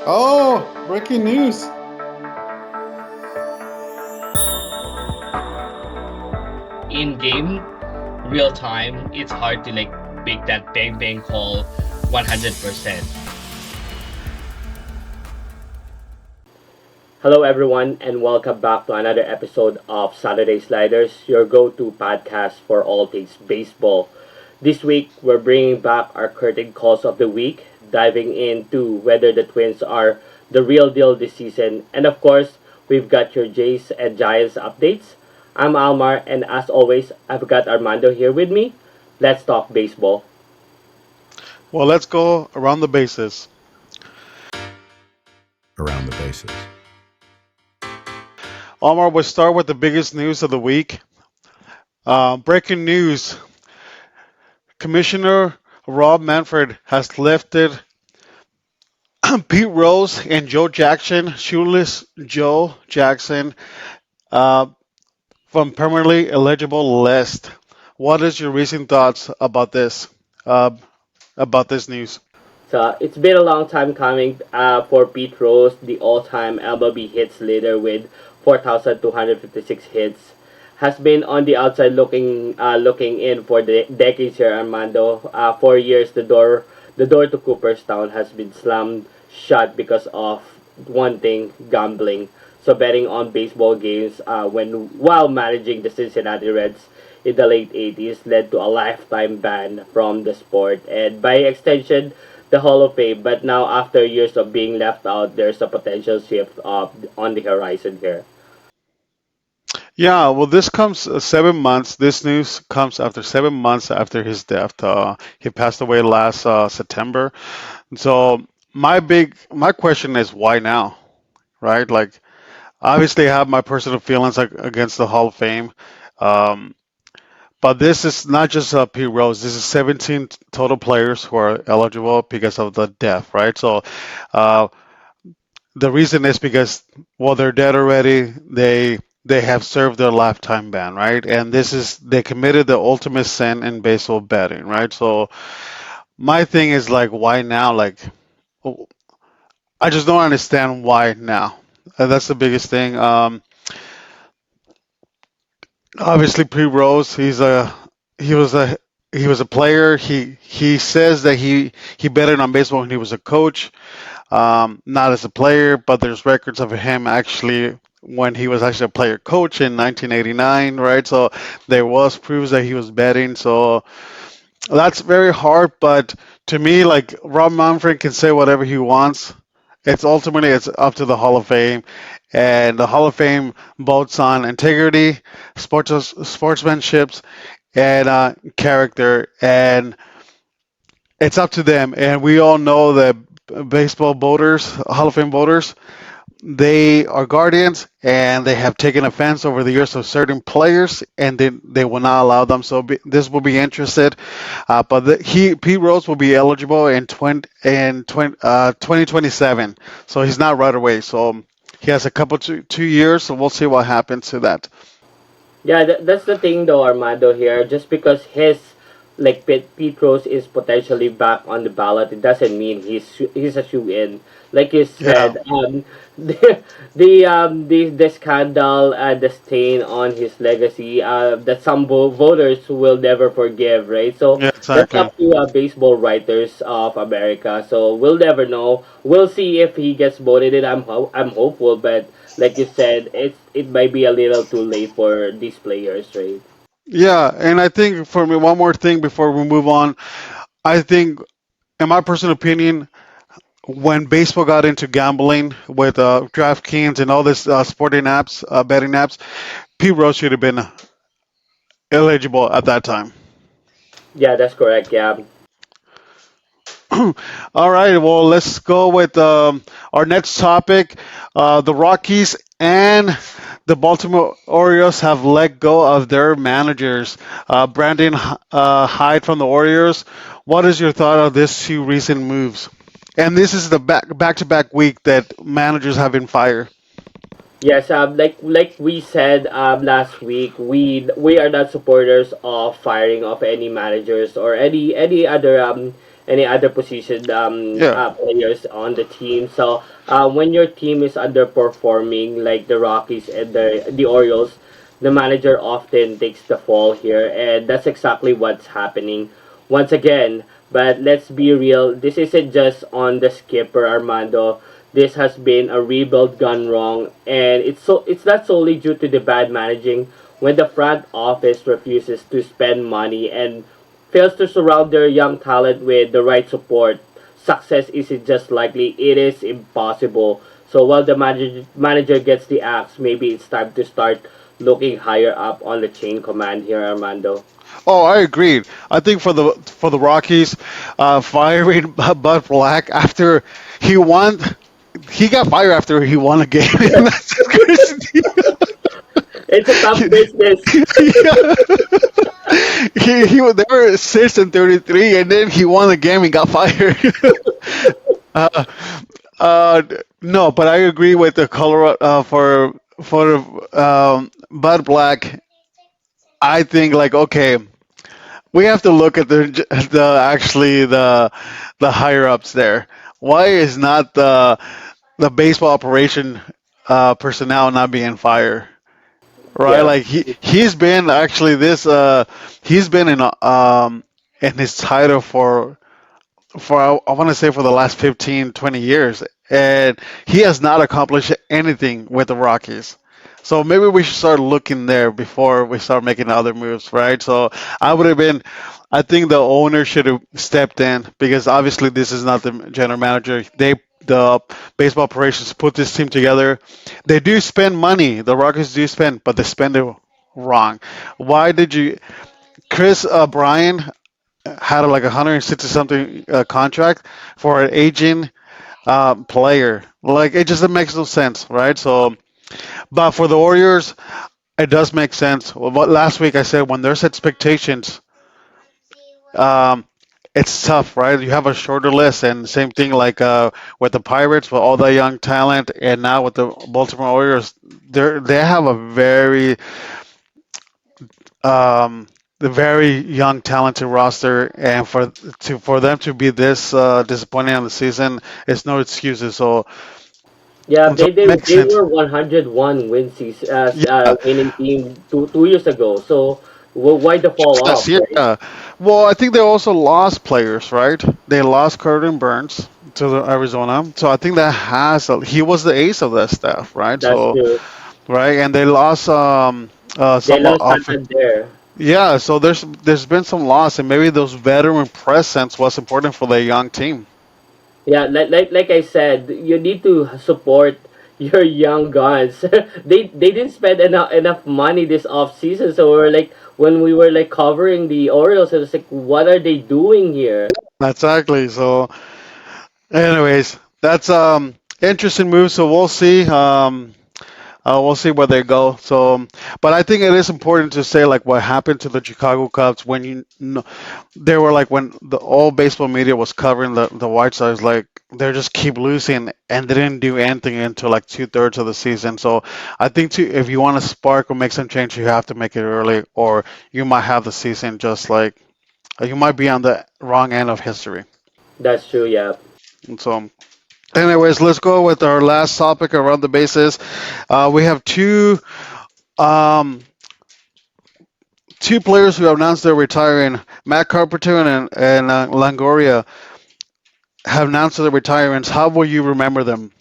Oh, breaking news. In game real time, it's hard to make that bang bang call 100%. Hello, everyone, and welcome back to another episode of Saturday Sliders, your go to podcast for all things baseball. This week, we're bringing back our curtain calls of the week, diving into whether the Twins are the real deal this season. And of course, we've got your Jays and Giants updates. I'm Almar, and as always, I've got Armando here with me. Let's talk baseball. Well, let's go around the bases. Around the bases. Omar, we'll start with the biggest news of the week. Breaking news: Commissioner Rob Manfred has lifted Pete Rose and Joe Jackson, shoeless Joe Jackson, uh, from permanently eligible list. What is your recent thoughts about this? Uh, about this news? So it's been a long time coming for Pete Rose, the all-time MLB hits leader with 4,256 hits. Has been on the outside looking in for the decades here, Armando. 4 years, the door to Cooperstown has been slammed shut because of one thing: gambling. So betting on baseball games while managing the Cincinnati Reds in the late 80s led to a lifetime ban from the sport, and by extension the Hall of Fame. But now, after years of being left out, there's a potential shift on the horizon here. Yeah, well, this comes 7 months. This news comes after 7 months after his death. He passed away last September. So my question is why now, right? Like, obviously, I have my personal feelings like against the Hall of Fame, um, but this is not just Pete Rose. This is 17 total players who are eligible because of the death, right? So, uh, the reason is because, well, they're dead already. They have served their lifetime ban, right? And this is they committed the ultimate sin in baseball betting, right? So my thing is like, why now? Like, I just don't understand why now. That's the biggest thing. Obviously, Pete Rose, he was a he was a player. He says that he betted on baseball when he was a coach, not as a player, but there's records of him actually when he was actually a player coach in 1989, right? So there was proofs that he was betting. So that's very hard, but to me, like Rob Manfred can say whatever he wants. It's up to the Hall of Fame, and the Hall of Fame votes on integrity, sportsmanship, and character, and it's up to them. And we all know that baseball voters, Hall of Fame voters, they are guardians and they have taken offense over the years of certain players and they will not allow them. So this will be interested. But Pete Rose will be eligible in 2027. So he's not right away. So he has a couple 2 years. So we'll see what happens to that. Yeah, that's the thing though, Armando. Here, just because Pete Rose is potentially back on the ballot, it doesn't mean he's a shoe in. Like you Yeah. said, the scandal, the stain on his legacy, that some voters will never forgive, right? So Yeah, that's exactly. up to baseball writers of America. So we'll never know. We'll see if he gets voted in. I'm hopeful, but like you said, it might be a little too late for these players, right? Yeah, and I think for me, one more thing before we move on, I think, in my personal opinion, when baseball got into gambling with DraftKings and all this sporting apps, betting apps, Pete Rose should have been eligible at that time. Yeah, that's correct. Yeah. All right, well, let's go with our next topic. The Rockies and the Baltimore Orioles have let go of their managers. Brandon Hyde from the Orioles. What is your thought of these two recent moves? And this is the back-to-back week that managers have been fired. Yes, like we said last week, we are not supporters of firing of any managers or any any other position Yeah. players on the team. So when your team is underperforming, like the Rockies and the Orioles, the manager often takes the fall here, and that's exactly what's happening once again. But let's be real, this isn't just on the skipper Armando. This has been a rebuild gone wrong, and it's not solely due to the bad managing. When the front office refuses to spend money and fails to surround their young talent with the right support, success isn't just likely, it is impossible. So while the manager gets the axe, maybe it's time to start looking higher up on the chain command here, Armando. Oh, I agreed. I think for the Rockies, firing Bud Black after he won, he got fired after he won a game. That's just crazy. It's a tough business. He was there 6-33, and then he won the game and got fired. uh, uh, no, but I agree with the color for Bud Black. I think like okay, we have to look at the actually the higher ups there. Why is not the baseball operation personnel not being fired? Right, Yeah, like he's been actually this he's been in his title for I want to say for the last 15, 20 years, and he has not accomplished anything with the Rockies. So maybe we should start looking there before we start making other moves, right? So I would have been, I think the owner should have stepped in because obviously this is not the general manager. The baseball operations put this team together. They do spend money. The Rockies do spend, but they spend it wrong. Why did you, Chris Bryan had like a 160 something contract for an aging player. Like it just makes no sense, right? So, but for the Warriors, it does make sense. Well, what last week I said when there's expectations, um, it's tough, right? You have a shorter list, and same thing like with the Pirates with all the young talent, and now with the Baltimore Warriors, they have a um, very young, talented roster, and for them to be this disappointing on the season, it's no excuses. yeah, So it makes they sense. were 101 win season, Yeah, winning team 2 years ago. So why the fall yes, off, right? yeah. Well, I think they also lost players, right? They lost Curtin Burns to the Arizona, so I think that he was the ace of that staff, right? That's So true. right, and they lost They some lost off. Santander. Yeah, so there's been some loss, and maybe those veteran presence was important for the young team. Yeah, like I said, you need to support your young guns. They didn't spend enough money this off season, so we're like when we were like covering the Orioles, it was like, what are they doing here? Exactly. So, anyways, that's interesting move. So we'll see. We'll see where they go. So, but I think it is important to say like what happened to the Chicago Cubs when they were like when the all baseball media was covering the White Sox, like they just keep losing and they didn't do anything until like 2/3 of the season. So I think if you want to spark or make some change, you have to make it early, or you might have the season just like you might be on the wrong end of history. That's true. Yeah. And so, anyways, let's go with our last topic around the bases. We have um, two players who have announced they're retiring. Matt Carpenter and Longoria have announced their retirements. How will you remember them?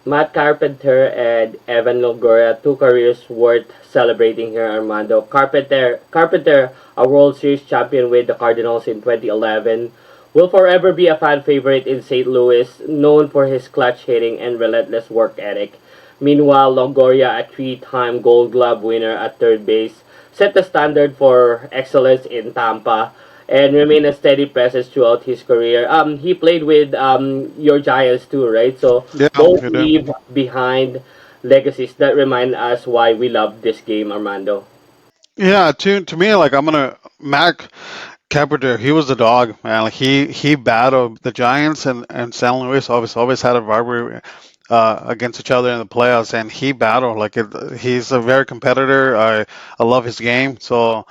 Matt Carpenter and Evan Longoria, two careers worth celebrating here, Armando. Carpenter, a World Series champion with the Cardinals in 2011, will forever be a fan favorite in St. Louis, known for his clutch hitting and relentless work ethic. Meanwhile, Longoria, a three-time Gold Glove winner at third base, set the standard for excellence in Tampa and remain a steady presence throughout his career. He played with your Giants too, right? So Yeah, both you do. leave behind legacies that remind us why we love this game, Armando. Yeah, to me, like I'm gonna Mac Carpenter. He was the dog, man. Like he battled the Giants and San Luis. Always had a rivalry against each other in the playoffs, and he battled like he's a very competitor. I love his game. So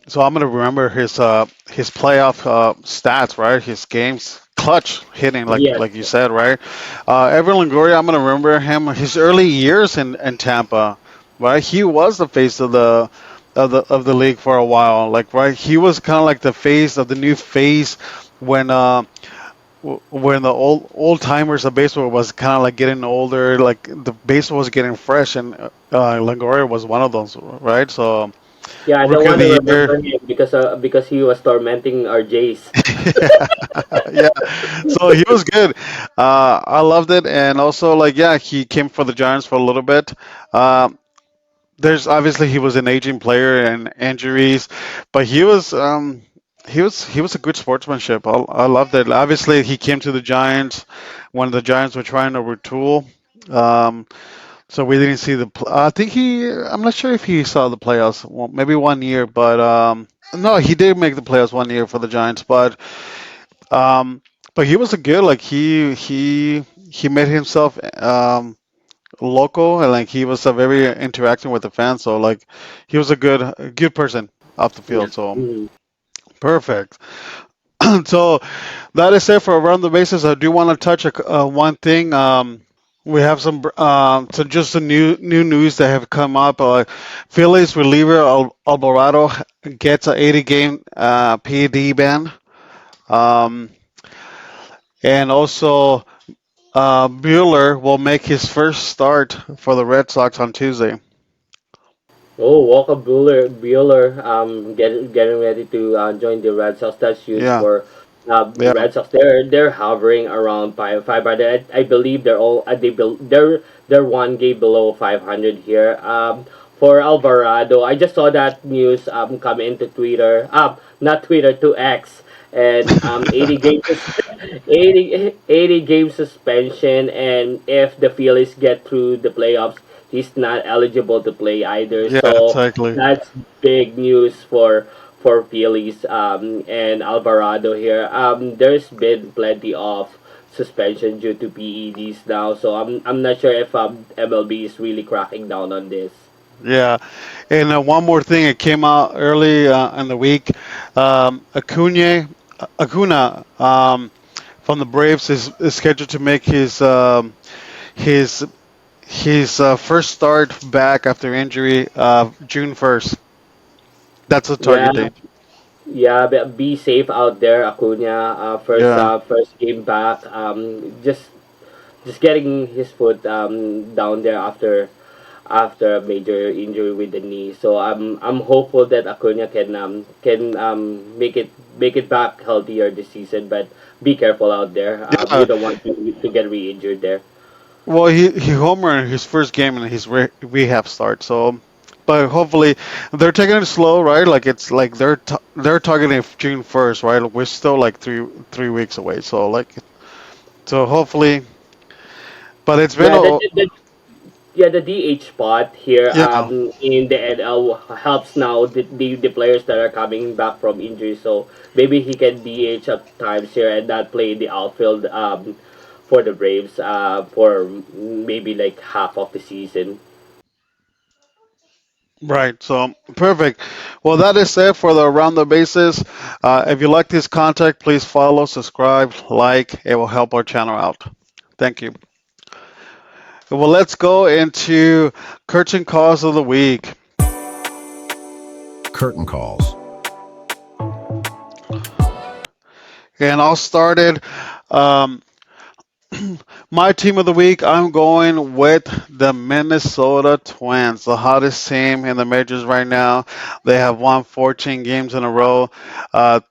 So I'm gonna remember his playoff stats, right? His games, clutch hitting, Yes. like you said, right? Evan Longoria, I'm gonna remember him. His early years in Tampa, right? He was the face of the league for a while, like right. He was kind of like the face of the new phase when when the old timers of baseball was kind of like getting older, like the baseball was getting fresh, and Longoria was one of those, right? So Yeah, the rookie of one I the remember year. him because he was tormenting our Jays. Yeah, so he was good. I loved it, and also like yeah, he came for the Giants for a little bit. Um, there's obviously he was an aging player and injuries, but he was a good sportsmanship. I loved it. Obviously, he came to the Giants when the Giants were trying to retool. Um, so we didn't see the. I think he. I'm not sure if he saw the playoffs. Well, maybe 1 year, but no, he did make the playoffs 1 year for the Giants, um, but he was a good like he made himself local and like he was very interacting with the fans. So like he was a good person off the Yeah. field. So Mhm. perfect. So that is it for around the bases. I do want to touch one thing. We have so just the new news that have come up. Phillies reliever Alvarado gets a 80 game PD ban. Um, and also Bueller will make his first start for the Red Sox on Tuesday. Oh, Walker Bueller, getting ready to join the Red Sox. That's huge Yeah, for yeah, Red Sox. They're hovering around 500. I believe they're all they're one game below 500 here. For Alvarado, I just saw that news come into Twitter. Not Twitter, to X, and 80 games 80 game suspension, and if the Phillies get through the playoffs, he's not eligible to play either. yeah, So exactly. that's big news for Phillies and Alvarado here. There's been plenty of suspension due to PEDs now, so I'm not sure if MLB is really cracking down on this. Yeah, and one more thing, it came out early in the week. Acuna from the Braves is scheduled to make his first start back after injury June 1st. That's the Yeah, target date. yeah, be safe out there, Acuna. Yeah. First game back. Just getting his foot down there after a major injury with the knee. So I'm hopeful that Acuna can make it back healthier this season. But be careful out there. Yeah. You don't want to get re-injured there. Well, he homered in his first game in his rehab start. So, but hopefully they're taking it slow, right? Like it's like they're targeting June 1st, right? We're still like three weeks away. So like so hopefully, but it's been Yeah, yeah, the DH spot here yeah, in the NL helps now the players that are coming back from injury. So maybe he can DH at times here and not play in the outfield for the Braves for maybe like half of the season. right. So perfect. Well, that is it for the around the bases. If you like this content, please follow, subscribe, like. It will help our channel out. Thank you. Well, let's go into curtain calls of the week. Curtain calls. And I'll start it. Um, my team of the week, I'm going with the Minnesota Twins, the hottest team in the majors right now. They have won 14 games in a row,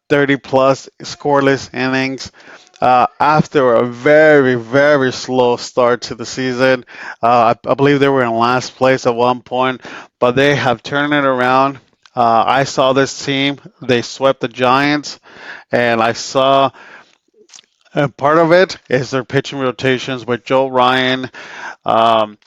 30 plus scoreless innings. After a very, very slow start to the season, I believe they were in last place at one point, but they have turned it around. I saw this team, they swept the Giants, and I saw part of it is their pitching rotations with Joe Ryan, um,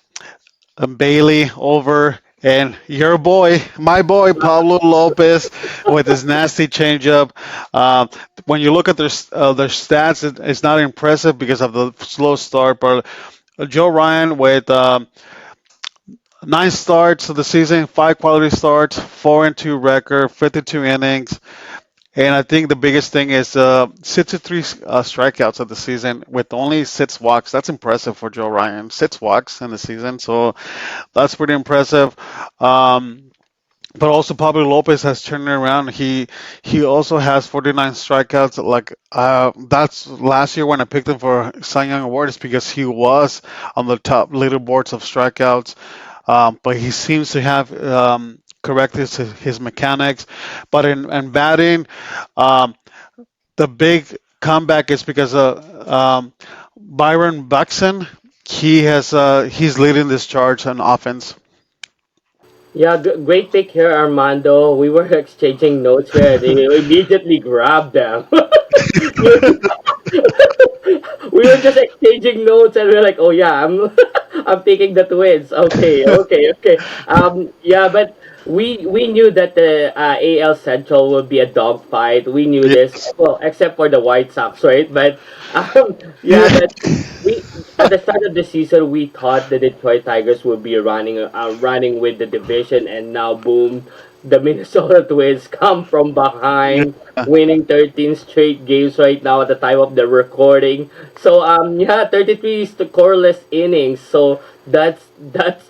and Bailey over, and your boy, my boy Pablo Lopez with his nasty changeup. Um, when you look at their stats, it's not impressive because of the slow start. But Joe Ryan with Nine starts of the season, five quality starts, 4-2 record, 52 innings. And I think the biggest thing is 63 strikeouts of the season with only six walks. That's impressive for Joe Ryan. Six walks in the season, so that's pretty impressive. Um, but also Pablo Lopez has turned it around. He also has 49 strikeouts. Like that's last year when I picked him for Cy Young Award is because he was on the top leaderboards of strikeouts. But he seems to have corrected his mechanics. But in batting, um, the big comeback is because Byron Buxton. He's leading this charge on offense. Yeah, great pick here, Armando. We were exchanging notes here, and you immediately grabbed them. You- we were just exchanging notes, and we are like, "Oh yeah, I'm, I'm taking the Twins." Okay, okay, okay. Yeah, but we knew that the AL Central would be a dogfight. We knew this, Yes. well, except for the White Sox, right? But yeah, Yeah. but we at the start of the season we thought the Detroit Tigers would be running with the division, and now boom, the Minnesota Twins come from Yeah. behind, winning 13 straight games right now at the time of the recording. So yeah, 33 scoreless innings. So that's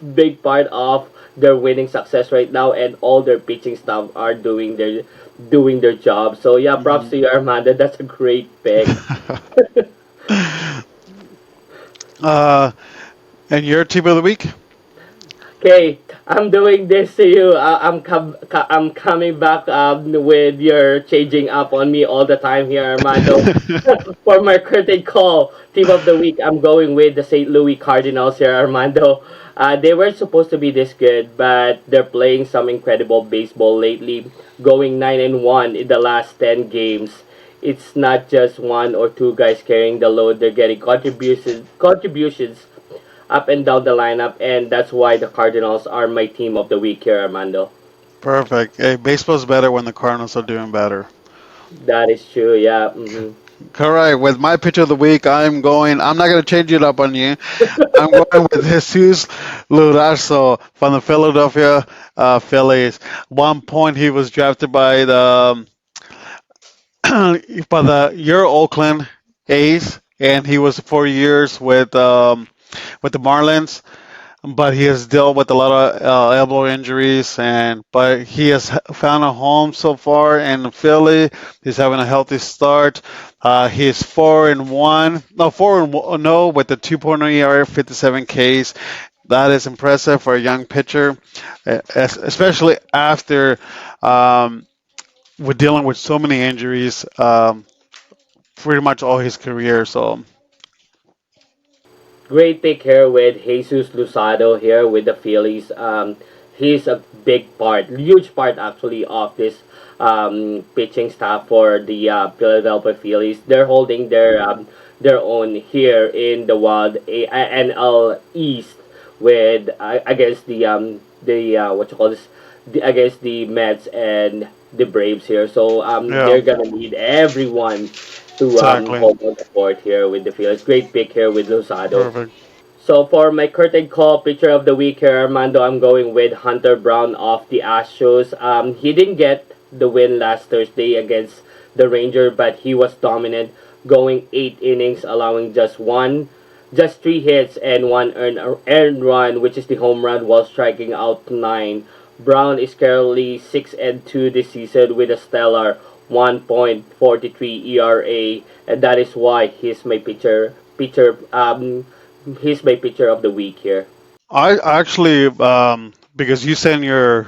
big part of their winning success right now, and all their pitching staff are doing their job. So yeah, props Mhm. to you, Armando. That's a great pick. uh, and your team of the week? Okay, I'm doing this to you. I'm coming back with your changing up on me all the time here, Armando. For my curtain call team of the week, I'm going with the St. Louis Cardinals here, Armando. They weren't supposed to be this good, but they're playing some incredible baseball lately, going 9-1 in the last 10 games. It's not just one or two guys carrying the load; they're getting contributions up and down the lineup, and that's why the Cardinals are my team of the week here, Armando. Perfect. Hey, baseball's better when the Cardinals are doing better. That is true. Yeah. Hmm. All right, with my pitch of the week, I'm not going to change it up on you. I'm going with Jesus Luraso from the Philadelphia Phillies. One point he was drafted by the by your Oakland A's, and he was 4 years with the Marlins. But he has dealt with a lot of elbow injuries, and but he has found a home so far in Philly. He's having a healthy start. He's 4-1, no 4-1, no with the 2.0 ERA, 57 Ks. That is impressive for a young pitcher, especially after we're dealing with so many injuries, pretty much all his career. So Great pick here with Jesus Lusado here with the Phillies. He's a big part, huge part actually of this pitching staff for the Philadelphia Phillies. They're holding their own here in the Wild NL East with against the what you call this against the Mets and the Braves here. So yeah, they're gonna need everyone to exactly, hold on the fort here with the Phillies. Great pick here with Losado. perfect. So for my curtain call pitcher of the week here, Armando, I'm going with Hunter Brown of the Astros. He didn't get the win last Thursday against the Ranger, but he was dominant, going 8 innings, allowing just 3 hits and one earned run, which is the home run, while striking out 9. Brown is currently 6-2 this season with a stellar 1.43 ERA, and that is why he's my pitcher of the week here. I actually, because you sent your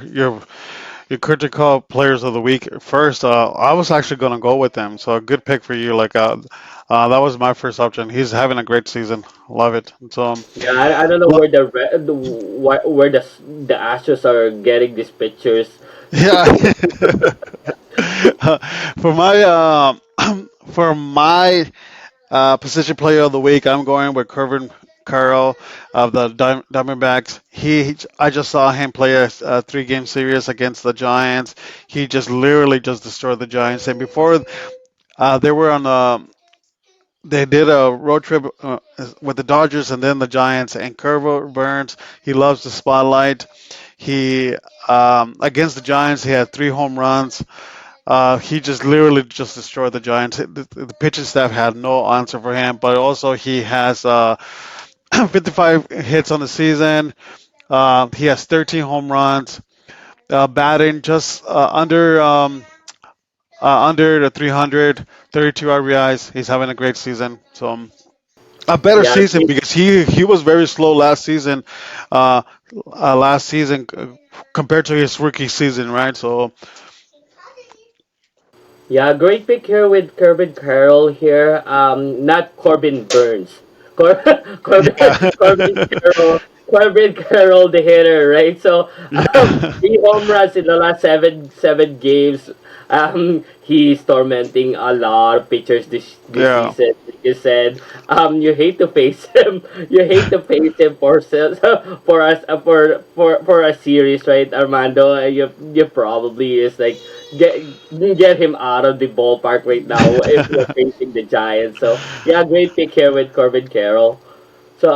critical players of the week first, I was actually gonna go with them. So a good pick for you. Like, that was my first option. He's having a great season. Love it. So, Yeah, I don't know lo- where where the Astros are getting these pitchers. yeah. For my for my position player of the week, I'm going with Corbin Carroll of the Diamondbacks. I just saw him play a three-game series against the Giants. He just literally just destroyed the Giants. And before they were on they did a road trip with the Dodgers and then the Giants. And Curvo Burns, he loves the spotlight. He against the Giants, he had 3 home runs. He just literally just destroyed the Giants. The pitching staff had no answer for him, but also he has 55 hits on the season. He has 13 home runs. Batting just under the 300, 32 RBIs. He's having a great season. So a better Yeah, season because he was very slow uh, last season compared to his rookie season, right? So yeah, great pick here with Corbin Carroll here. Not Corbin Burns. yeah, Corbin Carroll. Corbin Carroll, the hitter, right? So, three home runs in the last seven games. He's tormenting a lot of pitchers this yeah. season. Like you said, you hate to face him. You hate to face him for us for a series, right, Armando? You probably is like get get him out of the ballpark right now if you're facing the Giants. So yeah, great pick here with Corbin Carroll. So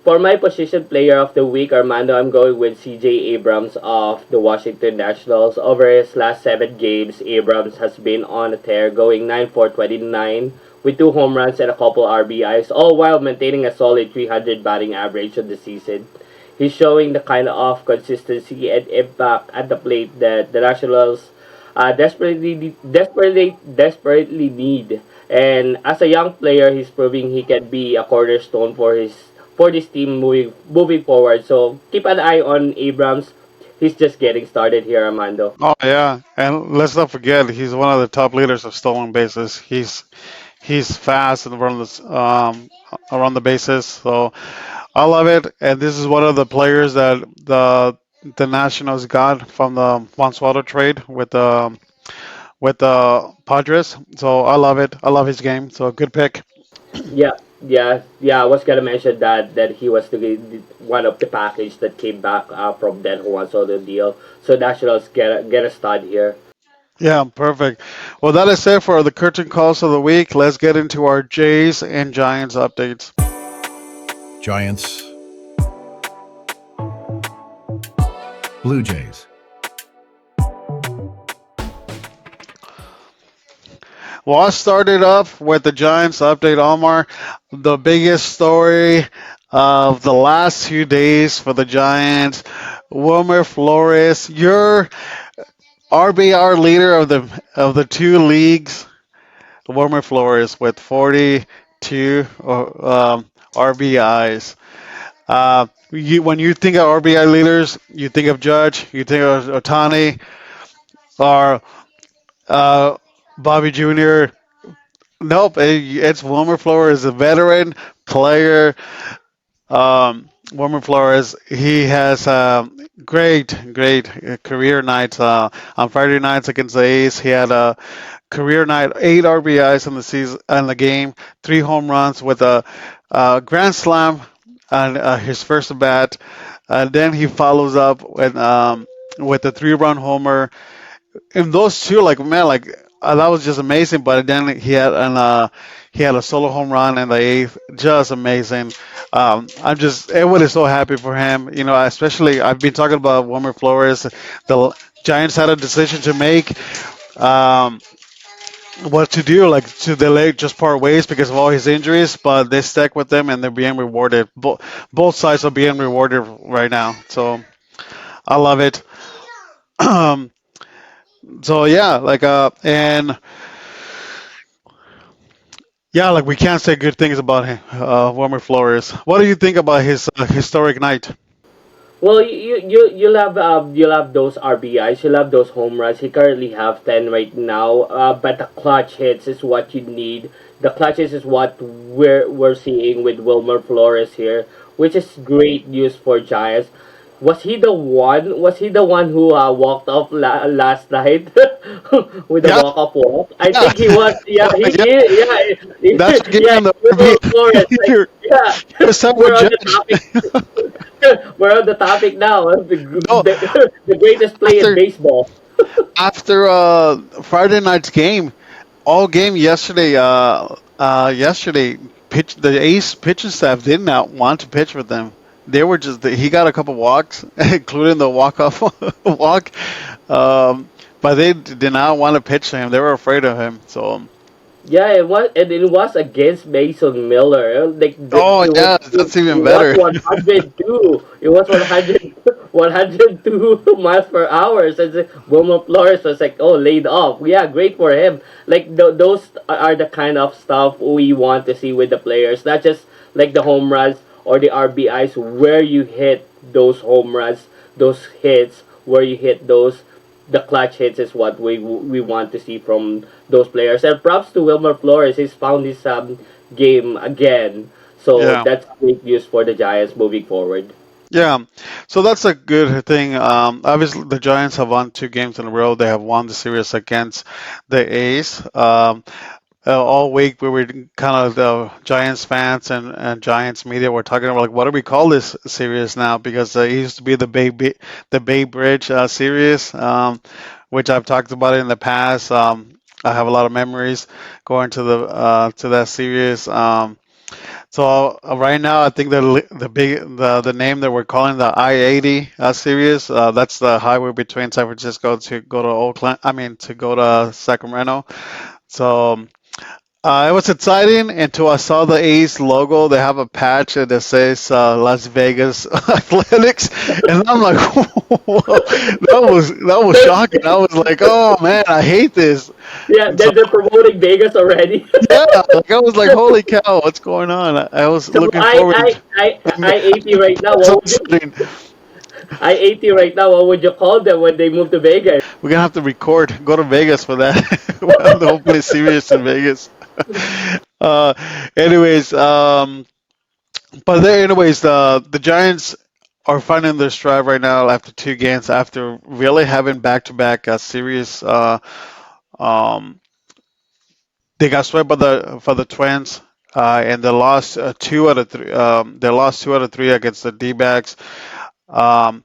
for my position player of the week, Armando, I'm going with CJ Abrams of the Washington Nationals. Over his last 7 games, Abrams has been on a tear, going 9 for 29 with 2 home runs and a couple RBIs, all while maintaining a solid 300 batting average on the season. He's showing the kind of consistency and impact at the plate that the Nationals desperately need. And as a young player, he's proving he can be a cornerstone for this team moving forward. So keep an eye on Abrams. He's just getting started here, Armando. Oh yeah, and let's not forget he's one of the top leaders of stolen bases. He's fast and around the bases. So I love it. And this is one of the players that the Nationals got from the Juan Soto trade with the Padres. So I love it. I love his game. So good pick. Yeah. I was gonna mention that he was one of the package that came back from that Juan Soto deal. So Nationals get a stud here. Yeah, perfect. Well, that is it for the curtain calls of the week. Let's get into our Jays and Giants updates. Giants, Blue Jays. Well, I started off with the Giants update, Omar. The biggest story of the last 2 days for the Giants, Wilmer Flores, your RBR leader of the 2 leagues, Wilmer Flores with 42 RBIs. When you think of RBI leaders, you think of Judge, you think of Otani, or uh, Bobby Jr. Nope, it's Wilmer Flores, a veteran player. Wilmer Flores, he has great career nights. On Friday nights against the A's, he had a career night, 8 RBIs in the season, in the game, 3 home runs with a grand slam on his first at bat. And then he follows up with a 3-run homer and those two, like man, like that was just amazing. But then he had a solo home run in the eighth, just amazing. I'm just everybody's so happy for him. You know, especially I've been talking about Wilmer Flores. The Giants had a decision to make. Um, what to do, like to delay just part ways because of all his injuries, but they stuck with them and they're being rewarded. Both sides are being rewarded right now, so I love it. So yeah, and yeah, like we can't say good things about him, Wilmer Flores. What do you think about his historic night? Well, you love those RBIs, you love those home runs. He currently have 10 right now, but the clutch hits is what you need. The clutches is what we're seeing with Wilmer Flores here, which is great news for Giants. Was he the one? Was he the one who walked off last night with the Yeah, walk-off walk? I yeah, think he was. Yeah, yeah. That's what gave yeah. him the Wilmer Flores. RB. Like, yeah, You're stuck with we're on the Judge. topic. We're on the topic now. No, The greatest play in after baseball. Friday night's game, all game yesterday. Yesterday, the Ace pitching staff did not want to pitch with them. They were just he got a couple walks, including the walk off walk, but they did not want to pitch to him. They were afraid of him. So, Yeah, it was against Mason Miller. Like oh yeah, that's it even was better. 102. It was 100, 102 miles per hour. So it's like, Wilmer Flores was like, oh, laid off. Yeah, great for him. Like those are the kind of stuff we want to see with the players, not just like the home runs or the RBIs where you hit those home runs, those hits where you hit those the clutch hits is what we want to see from those players. And props to Wilmer Flores. He's found his game again. So Yeah. that's great news for the Giants moving forward. Yeah, so that's a good thing. Obviously, the Giants have won 2 games in a row. They have won the series against the A's. All week we were kind of the Giants fans and Giants media were talking about like what do we call this series now because it used to be the Bay Bridge series, which I've talked about it in the past. I have a lot of memories going to that series. So right now, I think the name that we're calling the I-80 series. That's the highway between San Francisco to go to Oakland. I mean to go to Sacramento. So it was exciting until I saw the A's logo. They have a patch that says Las Vegas Athletics, and I'm like, whoa, that was shocking. I was like, oh man, I hate this. Yeah, So they're promoting Vegas already. yeah, like I was like, holy cow, what's going on? I was So looking forward. I 80 right now. So What would you exciting. I 80 right now? What would you call them when they move to Vegas? We're gonna have to record, go to Vegas for that. We'll have the whole place serious in Vegas. Uh, anyways, but there, anyways, the Giants are finding their stride right now after 2 games, after really having back-to-back series. Um, they got swept by the for the Twins, and they lost 2 out of 3. They lost 2 out of 3 against the D-backs. Um,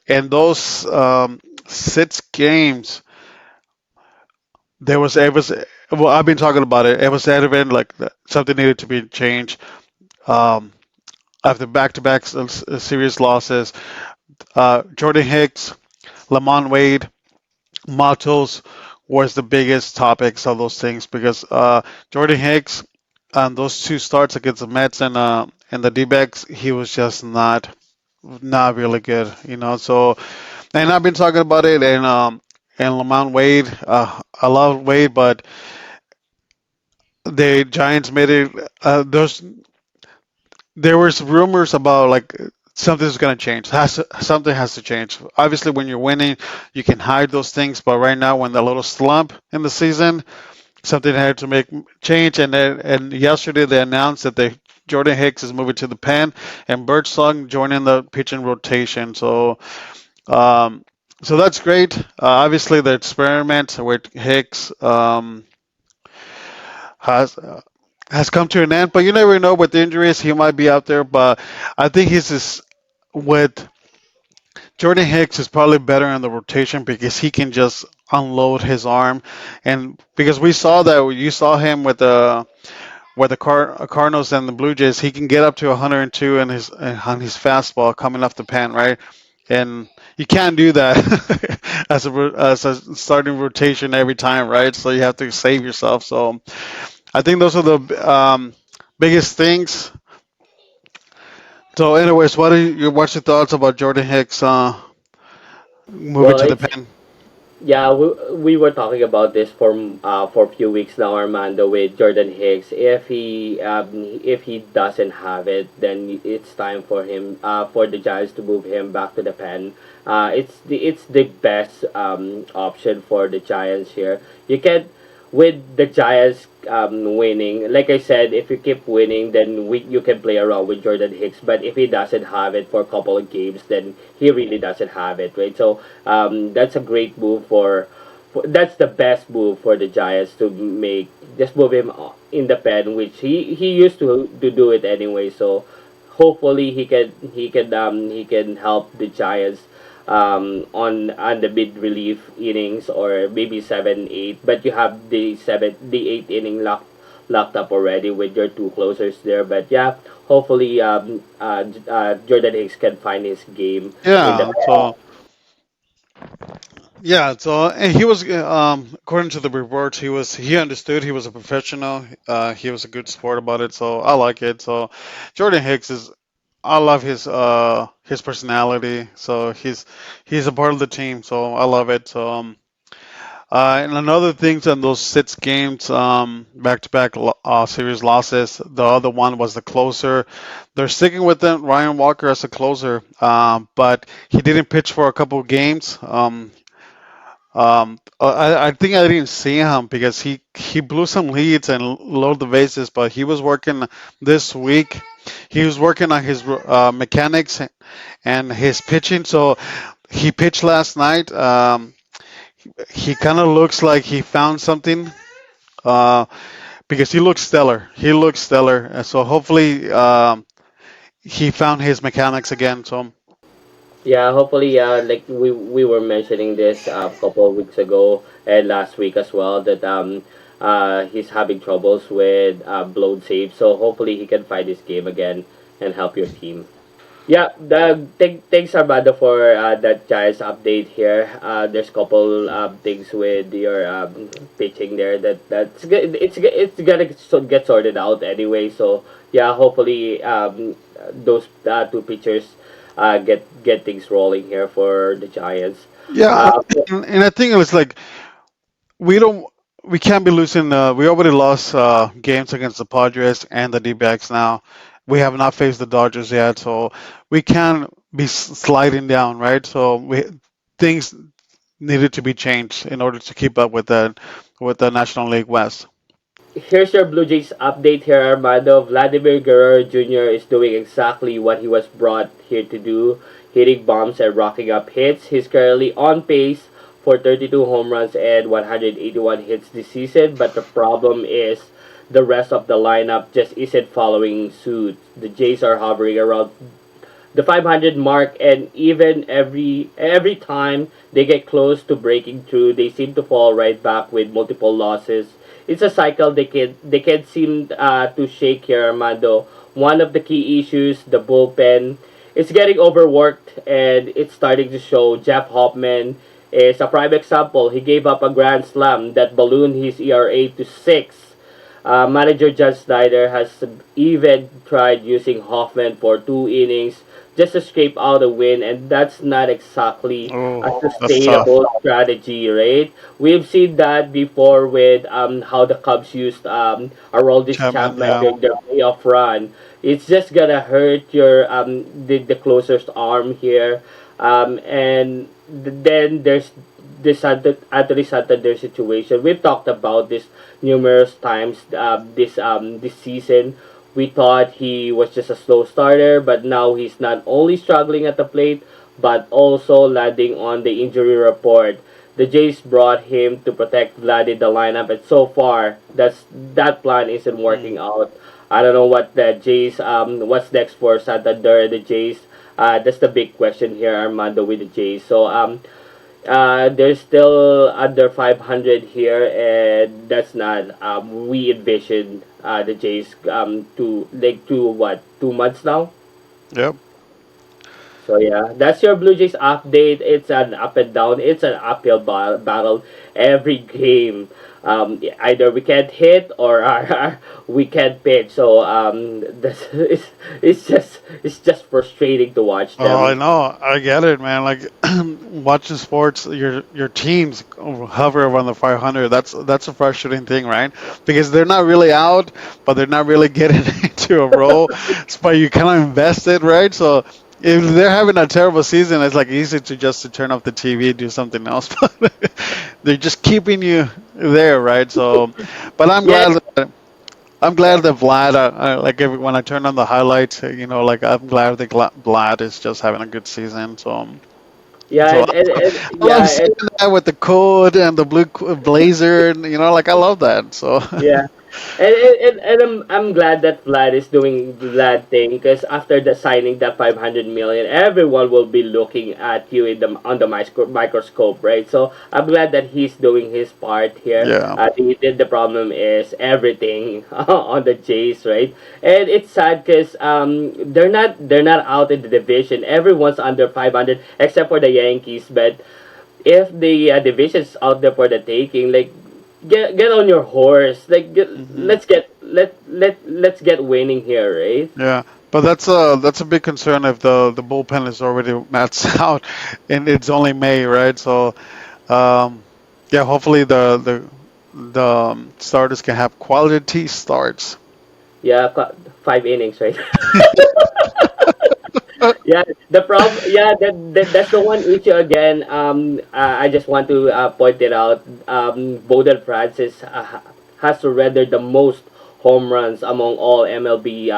in those 6 games, it was well, I've been talking about it. It was evident like something needed to be changed. Um, after back-to-back series losses, Jordan Hicks, Lamont Wade, Matos was the biggest topics of those things because Jordan Hicks on those 2 starts against the Mets and the D-backs, he was just not really good, you know. So, and I've been talking about it, and Lamont Wade, I love Wade, but the Giants made it. There was rumors about like something's gonna change. Something has to change. Obviously, when you're winning, you can hide those things. But right now, when the little slump in the season, something had to make change. And yesterday they announced that Jordan Hicks is moving to the pen and Birdsong joining the pitching rotation. Um, so that's great. Obviously, the experiment with Hicks has has come to an end. But you never know with injuries, he might be out there. But I think he's just with Jordan Hicks is probably better in the rotation because he can just unload his arm, and because we saw that you saw him with the Cardinals and the Blue Jays, he can get up to 102 in his on his fastball coming off the pen, right? And you can't do that as a starting rotation every time, right? So you have to save yourself. So I think those are the biggest things. So, anyways, what's your thoughts about Jordan Hicks moving Well, to the it's pen? yeah, we were talking about this for a few weeks now, Armando, with Jordan Hicks. If he doesn't have it, then it's time for him for the Giants to move him back to the pen. It's the best option for the Giants here. You can with the Giants winning. Like I said, if you keep winning, then you can play around with Jordan Hicks. But if he doesn't have it for a couple of games, then he really doesn't have it, right? So that's a great move that's the best move for the Giants to make. Just move him in the pen, which he used to do it anyway. So hopefully he can help the Giants on the mid relief innings or maybe 7 8, but you have the 8 inning locked up already with your two closers there. But yeah, hopefully Jordan Hicks can find his game in the. Yeah. So yeah. So and he was according to the reports, he understood, he was a professional. He was a good sport about it. So I like it. So Jordan Hicks is. I love his personality. So he's a part of the team. So I love it. So and another things on those 6 games, back-to-back series losses. The other one was the closer. They're sticking with them, Ryan Walker as a closer, but he didn't pitch for a couple of games. I think I didn't see him because he blew some leads and loaded the bases, but he was working this week. He was working on his mechanics and his pitching. So he pitched last night. He kind of looks like he found something uh, because he looks stellar. He looks stellar. So hopefully he found his mechanics again. So Yeah, hopefully, like we were mentioning this a couple of weeks ago and last week as well that he's having troubles with blown saves. So hopefully he can find his game again and help your team. Yeah, thanks Armando for that Giants update here. There's couple things with your pitching there that's good. It's gonna get sorted out anyway. So yeah, hopefully those two pitchers get things rolling here for the Giants. yeah, Uh, and I think it was like we don't. We can't be losing. We already lost games against the Padres and the D-backs now. We have not faced the Dodgers yet, so we can't be sliding down, right? So things needed to be changed in order to keep up with the National League West. Here's your Blue Jays update here, Armando. Vladimir Guerrero Jr. is doing exactly what he was brought here to do, hitting bombs and rocking up hits. He's currently on pace for 32 home runs and 181 hits this season, but the problem is the rest of the lineup just isn't following suit. The Jays are hovering around the 500 mark, and even every time they get close to breaking through, they seem to fall right back with multiple losses. It's a cycle they can seem to shake here, Armando. One of the key issues, the bullpen, is getting overworked, and it's starting to show. Jeff Hoffman is a prime example. He gave up a grand slam that ballooned his ERA to 6. Manager John Snyder has even tried using Hoffman for 2 innings just to scrape out a win, and that's not exactly a Oh, that's tough. sustainable strategy, right? We've seen that before with how the Cubs used Aroldis Chapman, Chapman yeah. during their playoff run. It's just gonna hurt your the closer's arm here, and then there's this Anthony Santander situation. We've talked about this numerous times this season. We thought he was just a slow starter, but now he's not only struggling at the plate, but also landing on the injury report. The Jays brought him to protect Vlad in the lineup, and so far, that plan isn't Mm. working out. I don't know what the Jays, what's next for Santander and the Jays. That's the big question here, Armando, with the Jays. So there's still under 500 here, and that's not we envisioned the Jays to like to what 2 months now. Yep. So yeah, that's your Blue Jays update. It's an up and down. It's an uphill battle every game. Either we can't hit or we can't pitch. So that's it's just frustrating to watch Oh, I them. know. I get it, man. Like watching sports, your teams hover around the 500. That's a frustrating thing, right? Because they're not really out, but they're not really getting into a row. But you kind of invested, right? So if they're having a terrible season, it's like easy to turn off the TV, do something else. But they're just keeping you there, right? So, but Yeah, I'm glad that Vlad, like when I turn on the highlights, like I'm glad that Vlad is just having a good season. yeah, So and I love yeah, seeing that with the code and the blue blazer, and like I love that. So yeah. And I'm glad that Vlad is doing Vlad thing because after the signing that 500 million, everyone will be looking at you in the on the microscope, right? So I'm glad that he's doing his part here. Yeah. The problem is everything on the Jays, right? And it's sad because they're not out in the division. Everyone's under 500 except for the Yankees, but if the division's out there for the taking, like get on your horse. Like Hmm. let's get winning here, right? Yeah. But that's a big concern if the bullpen is already maxed out and it's only May, right? So um, yeah, hopefully the starters can have quality starts. Yeah, 5 innings, right? Yeah, that's the one issue again. I just want to point it out. Bowden Francis has surrendered the most home runs among all MLB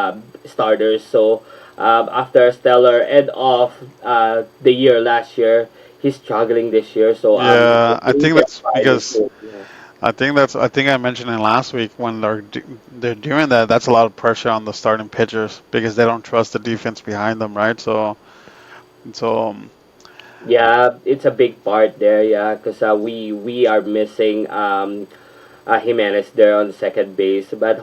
starters. So after a stellar end of the year last year, he's struggling this year. So Yeah, I hopefully he think gets that's by this because year. Yeah. I think I mentioned it last week when they're doing that. That's a lot of pressure on the starting pitchers because they don't trust the defense behind them, right? So Yeah, it's a big part there. Yeah, because we are missing Jimenez there on second base. But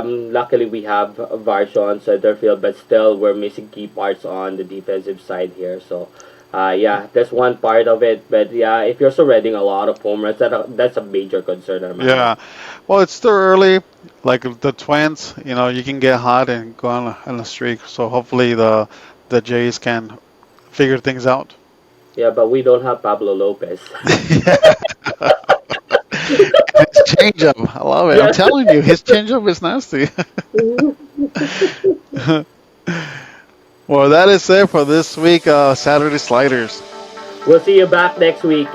luckily we have Varsho on center field, but still we're missing key parts on the defensive side here. So, yeah, that's one part of it. But yeah, if you're surrendering a lot of home runs, that's a major concern on my end. yeah, well, it's still early. Like the Twins, you can get hot and go on a streak. So hopefully the Jays can figure things out. Yeah, but we don't have Pablo Lopez. Yeah, and his changeup, I love it. I'm Yeah. telling you, his changeup is nasty. Well, that is it for this week. Saturday sliders. We'll see you back next week.